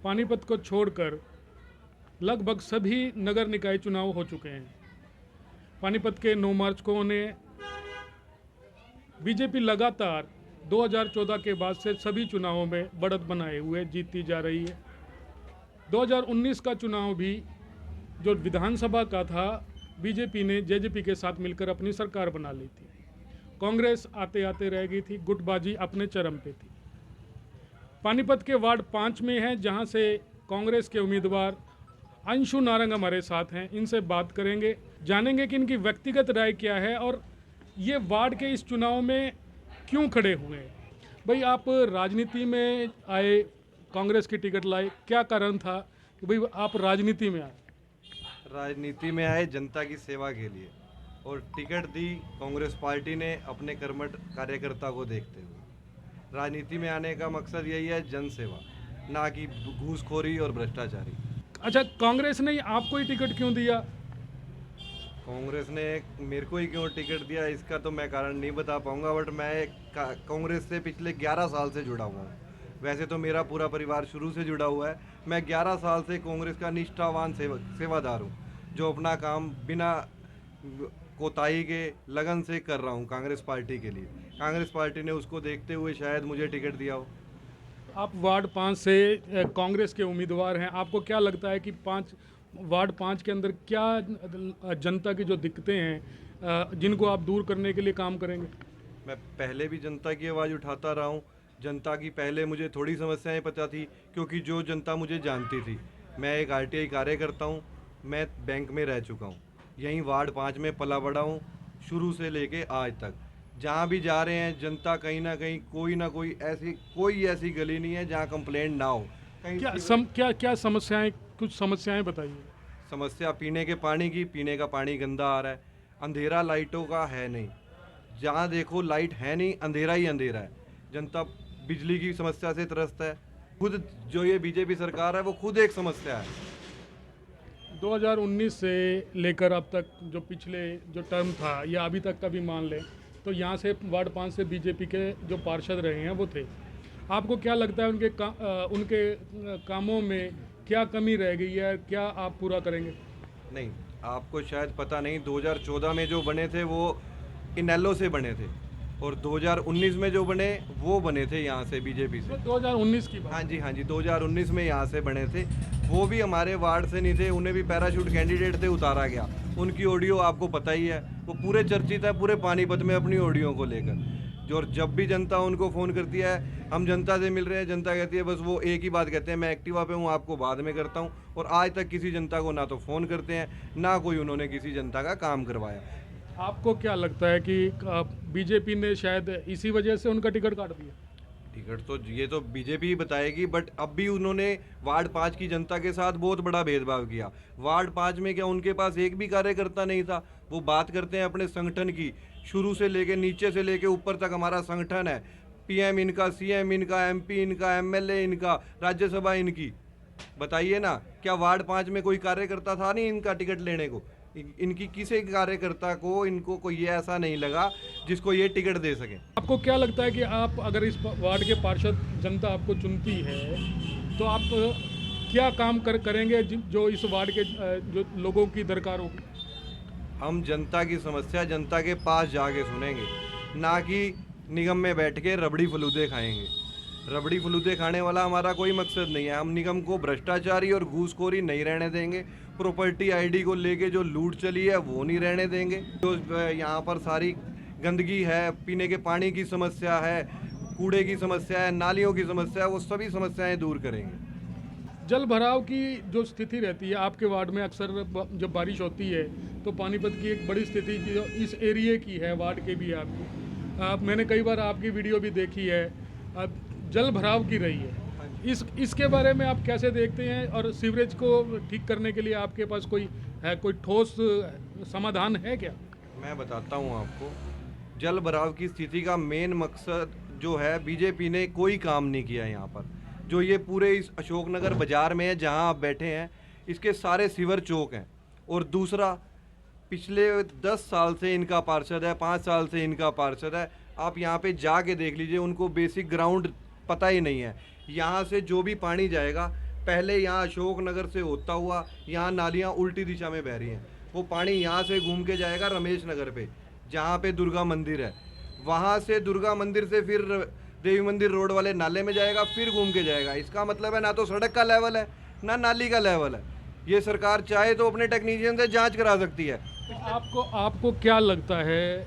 पानीपत को छोड़कर लगभग सभी नगर निकाय चुनाव हो चुके हैं। पानीपत के 9 मार्च को उन्हें बीजेपी लगातार 2014 के बाद से सभी चुनावों में बढ़त बनाए हुए जीतती जा रही है। 2019 का चुनाव भी जो विधानसभा का था, बीजेपी ने जेजेपी के साथ मिलकर अपनी सरकार बना ली थी। कांग्रेस आते आते रह गई थी, गुटबाजी अपने चरम पे थी। पानीपत के वार्ड 5 में है, जहां से कांग्रेस के उम्मीदवार अंशु नारंग हमारे साथ हैं। इनसे बात करेंगे, जानेंगे कि इनकी व्यक्तिगत राय क्या है और ये वार्ड के इस चुनाव में क्यों खड़े हुए हैं। भाई, आप राजनीति में आए, कांग्रेस की टिकट लाए, क्या कारण था कि भाई आप राजनीति में आए? राजनीति में आए जनता की सेवा के लिए, और टिकट दी कांग्रेस पार्टी ने अपने कर्मठ कार्यकर्ता को देखते हुए। राजनीति में आने का मकसद यही है, जन सेवा, ना कि घूसखोरी और भ्रष्टाचारी। अच्छा, कांग्रेस ने आपको ही टिकट क्यों दिया? कांग्रेस ने मेरे को ही क्यों टिकट दिया, इसका तो मैं कारण नहीं बता पाऊंगा, बट मैं कांग्रेस से पिछले 11 साल से जुड़ा हुआ हूँ। वैसे तो मेरा पूरा परिवार शुरू से जुड़ा हुआ है। मैं 11 साल से कांग्रेस का निष्ठावान सेवादार हूँ, जो अपना काम बिना कोताही के लगन से कर रहा हूँ कांग्रेस पार्टी के लिए। कांग्रेस पार्टी ने उसको देखते हुए शायद मुझे टिकट दिया हो। आप वार्ड 5 से कांग्रेस के उम्मीदवार हैं, आपको क्या लगता है कि वार्ड 5 के अंदर क्या जनता की जो दिक्कतें हैं जिनको आप दूर करने के लिए काम करेंगे? मैं पहले भी जनता की आवाज़ उठाता रहा हूँ। जनता की पहले मुझे थोड़ी समस्याएं पता थी, क्योंकि जो जनता मुझे जानती थी। मैं एक आरटीआई कार्यकर्ता हूँ, मैं बैंक में रह चुका हूँ, यहीं वार्ड 5 में पला बड़ा हूँ शुरू से लेके आज तक। जहाँ भी जा रहे हैं जनता कहीं ना कहीं कोई ऐसी गली नहीं है जहाँ कंप्लेंट ना हो। क्या समस्याएं, कुछ समस्याएं बताइए। समस्या पीने के पानी की, पीने का पानी गंदा आ रहा है। अंधेरा लाइटों का है नहीं, जहाँ देखो लाइट है नहीं, अंधेरा ही अंधेरा है। जनता बिजली की समस्या से त्रस्त है। खुद जो ये बीजेपी सरकार है वो खुद एक समस्या है। 2019 से लेकर अब तक जो पिछले जो टर्म था या अभी तक का भी मान लें, तो यहाँ से वार्ड 5 से बीजेपी के जो पार्षद रहे हैं वो थे। आपको क्या लगता है उनके कामों में क्या कमी रह गई है, क्या आप पूरा करेंगे? नहीं, आपको शायद पता नहीं, 2014 में जो बने थे वो इनेलो से बने थे, और 2019 में जो बने वो बने थे यहाँ से बीजेपी से। 2019 की बात? हाँ जी, 2019 में यहाँ से बने थे। वो भी हमारे वार्ड से नहीं थे, उन्हें भी पैराशूट कैंडिडेट थे, उतारा गया। उनकी ऑडियो आपको पता ही है, वो पूरे चर्चित है पूरे पानीपत में अपनी ऑडियो को लेकर। जो जब भी जनता उनको फ़ोन करती है, हम जनता से मिल रहे हैं, जनता कहती है बस वो एक ही बात कहते हैं, मैं एक्टिवा पे हूँ, आपको बाद में करता हूँ। और आज तक किसी जनता को ना तो फ़ोन करते हैं, ना कोई उन्होंने किसी जनता का काम करवाया। आपको क्या लगता है कि बीजेपी ने शायद इसी वजह से उनका टिकट काट दिया? टिकट तो ये तो बीजेपी ही बताएगी, बट अब भी उन्होंने वार्ड 5 की जनता के साथ बहुत बड़ा भेदभाव किया। वार्ड 5 में क्या उनके पास एक भी कार्यकर्ता नहीं था? वो बात करते हैं अपने संगठन की, शुरू से लेके नीचे से लेके ऊपर तक हमारा संगठन है। पीएम इनका, सीएम इनका, एमपी इनका, एमएलए इनका, राज्यसभा इनकी। बताइए ना, क्या वार्ड 5 में कोई कार्यकर्ता था नहीं इनका टिकट लेने को? इनकी किसी कार्यकर्ता को, इनको कोई ये ऐसा नहीं लगा जिसको ये टिकट दे सके। आपको क्या लगता है कि आप अगर इस वार्ड के पार्षद जनता आपको चुनती है तो आप क्या काम करेंगे जो इस वार्ड के जो लोगों की दरकार होगी? हम जनता की समस्या जनता के पास जाके सुनेंगे, ना कि निगम में बैठ के रबड़ी फलूदे खाएंगे। रबड़ी फलूदे खाने वाला हमारा कोई मकसद नहीं है। हम निगम को भ्रष्टाचारी और घूसखोरी नहीं रहने देंगे। प्रॉपर्टी आईडी को लेके जो लूट चली है वो नहीं रहने देंगे। जो यहाँ पर सारी गंदगी है, पीने के पानी की समस्या है, कूड़े की समस्या है, नालियों की समस्या है, वो सभी समस्याएं दूर करेंगे। जल भराव की जो स्थिति रहती है आपके वार्ड में, अक्सर जब बारिश होती है तो पानीपत की एक बड़ी स्थिति जो इस एरिए की है, वार्ड के भी आपकी, मैंने कई बार आपकी वीडियो भी देखी है, जल भराव की रही है। इसके बारे में आप कैसे देखते हैं, और सीवरेज को ठीक करने के लिए आपके पास कोई ठोस समाधान है क्या? मैं बताता हूँ आपको। जल भराव की स्थिति का मेन मकसद जो है, बीजेपी ने कोई काम नहीं किया यहाँ पर। जो ये पूरे इस अशोकनगर बाज़ार में है जहाँ आप बैठे हैं, इसके सारे सीवर चौक हैं। और दूसरा, पिछले 10 साल से इनका पार्षद है, 5 साल से इनका पार्षद है। आप यहाँ पे जाके देख लीजिए, उनको बेसिक ग्राउंड पता ही नहीं है। यहाँ से जो भी पानी जाएगा पहले यहाँ अशोक नगर से होता हुआ यहाँ नालियाँ उल्टी दिशा में बह रही हैं, वो पानी यहाँ से घूम के जाएगा रमेश नगर पे, जहाँ पे दुर्गा मंदिर है, वहाँ से दुर्गा मंदिर से फिर देवी मंदिर रोड वाले नाले में जाएगा, फिर घूम के जाएगा। इसका मतलब है ना तो सड़क का लेवल है ना नाली का लेवल है। ये सरकार चाहे तो अपने टेक्नीशियन से जांच करा सकती है। तो आपको क्या लगता है,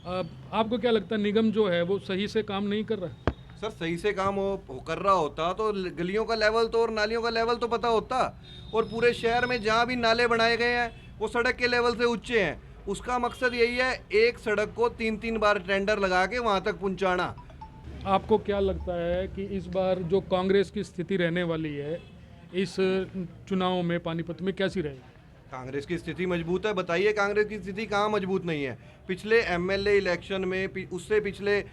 आपको क्या लगता है निगम जो है वो सही से काम नहीं कर रहा है? सर सही से काम कर रहा होता तो गलियों का लेवल तो और नालियों का लेवल तो पता होता, और पूरे शहर में जहाँ भी नाले बनाए गए हैं वो सड़क के लेवल से ऊंचे हैं। उसका मकसद यही है, एक सड़क को 3-3 बार टेंडर लगा के वहाँ तक पहुँचाना। आपको क्या लगता है कि इस बार जो कांग्रेस की स्थिति रहने वाली है इस चुनाव में पानीपत में कैसी रहेगी? कांग्रेस की स्थिति मजबूत है। बताइए कांग्रेस की स्थिति कहाँ मजबूत नहीं है? पिछले एमएलए इलेक्शन में, उससे पिछले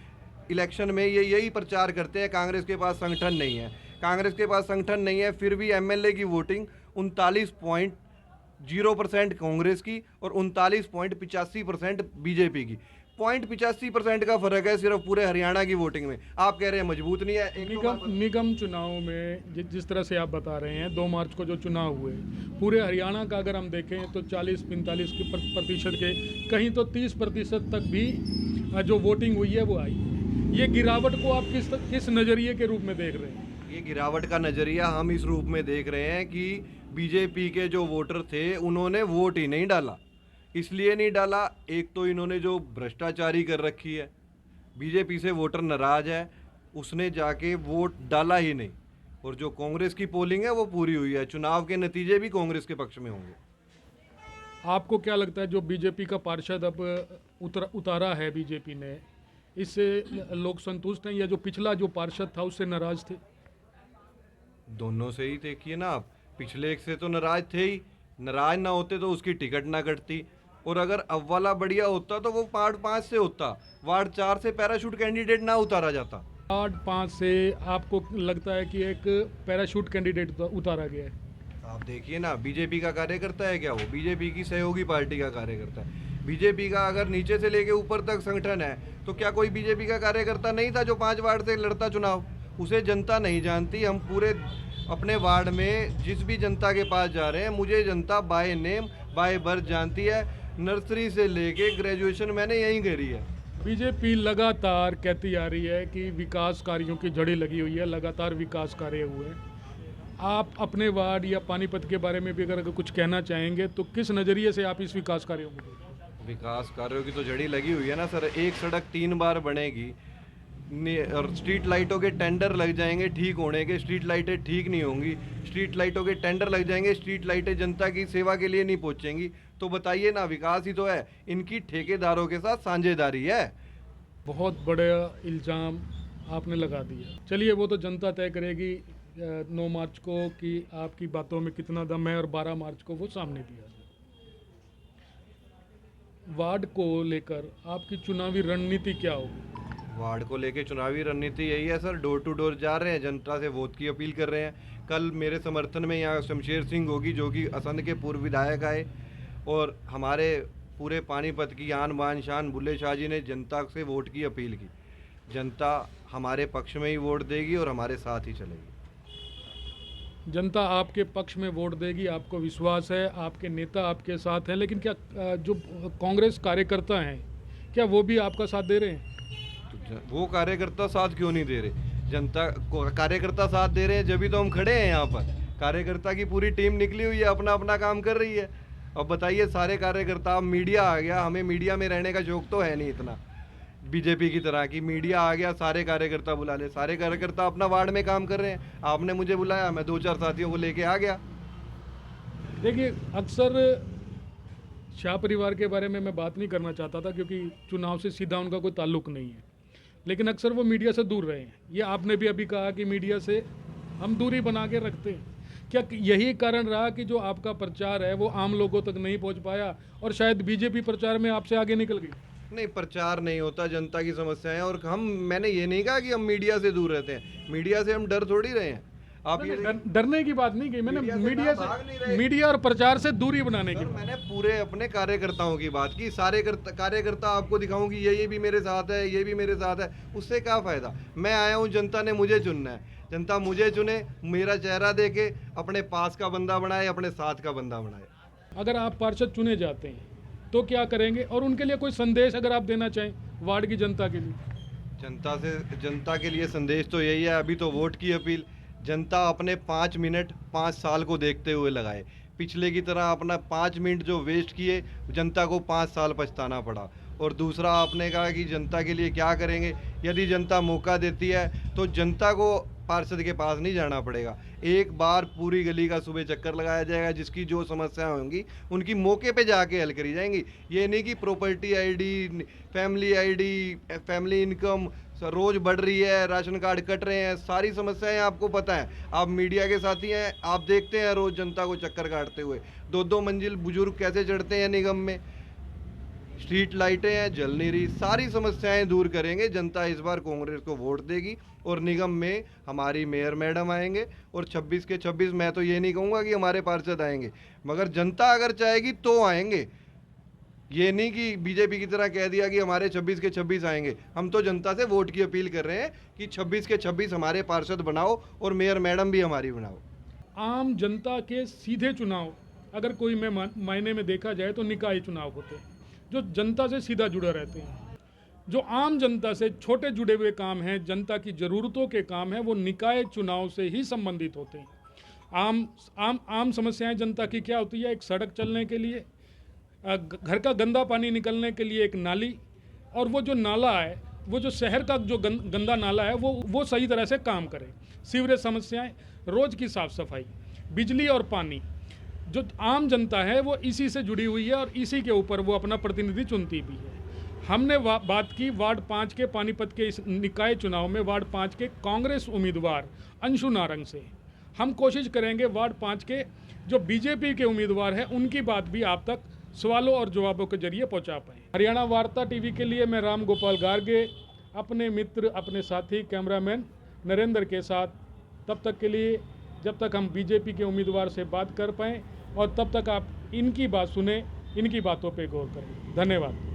इलेक्शन में ये यही प्रचार करते हैं कांग्रेस के पास संगठन नहीं है, कांग्रेस के पास संगठन नहीं है। फिर भी एमएलए की वोटिंग 39.0% कांग्रेस की और 39.85% बीजेपी की। 0.85% का फर्क है सिर्फ पूरे हरियाणा की वोटिंग में। आप कह रहे हैं मजबूत नहीं है। निगम चुनाव में जिस तरह से आप बता रहे हैं 2 मार्च को जो चुनाव हुए, पूरे हरियाणा का अगर हम देखें तो 40-45 के प्रतिशत के, कहीं तो 30% तक भी जो वोटिंग हुई है वो आई। ये गिरावट को आप किस नज़रिए के रूप में देख रहे हैं? ये गिरावट का नज़रिया हम इस रूप में देख रहे हैं कि बीजेपी के जो वोटर थे उन्होंने वोट ही नहीं डाला। इसलिए नहीं डाला, एक तो इन्होंने जो भ्रष्टाचारी कर रखी है, बीजेपी से वोटर नाराज है, उसने जाके वोट डाला ही नहीं। और जो कांग्रेस की पोलिंग है वो पूरी हुई है, चुनाव के नतीजे भी कांग्रेस के पक्ष में होंगे। आपको क्या लगता है जो बीजेपी का पार्षद अब उतारा है बीजेपी ने, इससे लोग संतुष्ट हैं या जो पिछला जो पार्षद था उससे नाराज थे? दोनों से ही देखिए ना आप, पिछले एक से तो नाराज थे ही, नाराज ना होते तो उसकी टिकट ना कटती। और अगर अब वाला बढ़िया होता तो वो वार्ड 5 से होता, वार्ड 4 से पैराशूट कैंडिडेट ना उतारा जाता। वार्ड 5 से आपको लगता है कि एक पैराशूट कैंडिडेट उतारा गया है? आप देखिए ना, बीजेपी का कार्यकर्ता है क्या वो? बीजेपी की सहयोगी पार्टी का कार्यकर्ता है। बीजेपी का अगर नीचे से लेके ऊपर तक संगठन है तो क्या कोई बीजेपी का कार्यकर्ता नहीं था जो 5 वार्ड से लड़ता चुनाव? उसे जनता नहीं जानती। हम पूरे अपने वार्ड में जिस भी जनता के पास जा रहे हैं, मुझे जनता बाय नेम बाय बर्थ जानती है। नर्सरी से लेके ग्रेजुएशन मैंने यहीं करी है। बीजेपी लगातार कहती आ रही है कि विकास कार्यों की जड़ी लगी हुई है, लगातार विकास कार्य हुए हैं। आप अपने वार्ड या पानीपत के बारे में भी अगर कुछ कहना चाहेंगे तो किस नज़रिए से आप इस विकास कार्यों को देखते हैं? विकास कार्यों की तो जड़ी लगी हुई है ना सर। एक सड़क 3 बार बनेगी और स्ट्रीट लाइटों के टेंडर लग जाएंगे ठीक होने के, स्ट्रीट लाइटें ठीक नहीं होंगी, स्ट्रीट लाइटों के टेंडर लग जाएंगे, स्ट्रीट लाइटें जनता की सेवा के लिए नहीं पहुंचेंगी। तो बताइए ना, विकास ही तो है। इनकी ठेकेदारों के साथ साझेदारी है। बहुत बड़ा इल्ज़ाम आपने लगा दिया। चलिए वो तो जनता तय करेगी 9 मार्च को कि आपकी बातों में कितना दम है, और 12 मार्च को वो सामने भी आ जाए। वार्ड को लेकर आपकी चुनावी रणनीति क्या होगी? वार्ड को लेके चुनावी रणनीति यही है सर, डोर टू डोर जा रहे हैं, जनता से वोट की अपील कर रहे हैं। कल मेरे समर्थन में यहाँ शमशेर सिंह होगी जो कि असंध के पूर्व विधायक आए, और हमारे पूरे पानीपत की आन बान शान बुल्ले शाह जी ने जनता से वोट की अपील की। जनता हमारे पक्ष में ही वोट देगी और हमारे साथ ही चलेगी। जनता आपके पक्ष में वोट देगी, आपको विश्वास है, आपके नेता आपके साथ हैं, लेकिन क्या जो कांग्रेस कार्यकर्ता हैं क्या वो भी आपका साथ दे रहे हैं? तो वो कार्यकर्ता साथ क्यों नहीं दे रहे? जनता को कार्यकर्ता साथ दे रहे हैं जब ही तो हम खड़े हैं यहाँ पर। कार्यकर्ता की पूरी टीम निकली हुई है, अपना अपना काम कर रही है। अब बताइए सारे कार्यकर्ता, अब मीडिया आ गया, हमें मीडिया में रहने का शौक तो है नहीं इतना बीजेपी की तरह की। मीडिया आ गया, सारे कार्यकर्ता बुला ले, सारे कार्यकर्ता अपना वार्ड में काम कर रहे हैं। आपने मुझे बुलाया, मैं 2-4 साथियों को लेके आ गया। देखिए अक्सर शाह परिवार के बारे में मैं बात नहीं करना चाहता था क्योंकि चुनाव से सीधा उनका कोई ताल्लुक नहीं है, लेकिन अक्सर वो मीडिया से दूर रहे हैं। ये आपने भी अभी कहा कि मीडिया से हम दूरी बना के रखते हैं। क्या यही कारण रहा कि जो आपका प्रचार है वो आम लोगों तक नहीं पहुंच पाया और शायद बीजेपी प्रचार में आपसे आगे निकल गई? नहीं, प्रचार नहीं होता, जनता की समस्याएं। और मैंने ये नहीं कहा कि हम मीडिया से दूर रहते हैं, मीडिया से हम डर थोड़ी रहे हैं। आप ये डरने की बात नहीं कही मैंने, मीडिया से भाग नहीं रहे। मीडिया और प्रचार से दूरी बनाने की सर, मैंने पूरे अपने कार्यकर्ताओं की बात की, सारे कार्यकर्ता आपको दिखाऊं कि ये भी मेरे साथ है, ये भी मेरे साथ है, उससे क्या फ़ायदा। मैं आया हूँ, जनता ने मुझे चुनना है, जनता मुझे चुने, मेरा चेहरा देके अपने पास का बंदा बनाए, अपने साथ का बंदा बनाए। अगर आप पार्षद चुने जाते हैं तो क्या करेंगे, और उनके लिए कोई संदेश अगर आप देना चाहें वार्ड की जनता के लिए? जनता के लिए संदेश तो यही है, अभी तो वोट की अपील, जनता अपने 5 मिनट 5 साल को देखते हुए लगाए। पिछले की तरह अपना 5 मिनट जो वेस्ट किए, जनता को 5 साल पछताना पड़ा। और दूसरा आपने कहा कि जनता के लिए क्या करेंगे, यदि जनता मौका देती है तो जनता को पार्षद के पास नहीं जाना पड़ेगा, एक बार पूरी गली का सुबह चक्कर लगाया जाएगा, जिसकी जो समस्याएं होंगी उनकी मौके पे जाके हल करी जाएंगी। ये नहीं कि प्रॉपर्टी आईडी, फैमिली इनकम रोज बढ़ रही है, राशन कार्ड कट रहे हैं, सारी समस्याएं आपको पता है, आप मीडिया के साथी हैं, आप देखते हैं रोज जनता को चक्कर काटते हुए। 2-2 मंजिल बुजुर्ग कैसे चढ़ते हैं निगम में, स्ट्रीट लाइटें हैं जल नहीं रही, सारी समस्याएं दूर करेंगे। जनता इस बार कांग्रेस को वोट देगी और निगम में हमारी मेयर मैडम आएंगे, और 26 के 26 मैं तो ये नहीं कहूँगा कि हमारे पार्षद आएंगे, मगर जनता अगर चाहेगी तो आएंगे। ये नहीं कि बीजेपी की तरह कह दिया कि हमारे 26 के 26 आएंगे। हम तो जनता से वोट की अपील कर रहे हैं कि 26 के 26 हमारे पार्षद बनाओ और मेयर मैडम भी हमारी बनाओ। आम जनता के सीधे चुनाव अगर कोई में मायने में देखा जाए तो निकाय चुनाव होते हैं, जो जनता से सीधा जुड़े रहते हैं। जो आम जनता से छोटे जुड़े हुए काम हैं, जनता की ज़रूरतों के काम हैं, वो निकाय चुनाव से ही संबंधित होते हैं। आम समस्याएं जनता की क्या होती है, एक सड़क चलने के लिए, घर का गंदा पानी निकलने के लिए एक नाली, और वो जो नाला है, वो जो शहर का जो गंदा नाला है वो सही तरह से काम करे। सीवरेज समस्याएं, रोज़ की साफ़ सफाई, बिजली और पानी, जो आम जनता है वो इसी से जुड़ी हुई है और इसी के ऊपर वो अपना प्रतिनिधि चुनती भी है। हमने बात की वार्ड 5 के पानीपत के इस निकाय चुनाव में वार्ड 5 के कांग्रेस उम्मीदवार अंशु नारंग से। हम कोशिश करेंगे वार्ड 5 के जो बीजेपी के उम्मीदवार हैं उनकी बात भी आप तक सवालों और जवाबों के जरिए पहुंचा पाएँ। हरियाणा वार्ता टीवी के लिए मैं राम गोपाल गार्गे अपने मित्र, अपने साथी कैमरामैन नरेंद्र के साथ, तब तक के लिए जब तक हम बीजेपी के उम्मीदवार से बात कर पाएँ, और तब तक आप इनकी बात सुने, इनकी बातों पे गौर करें। धन्यवाद।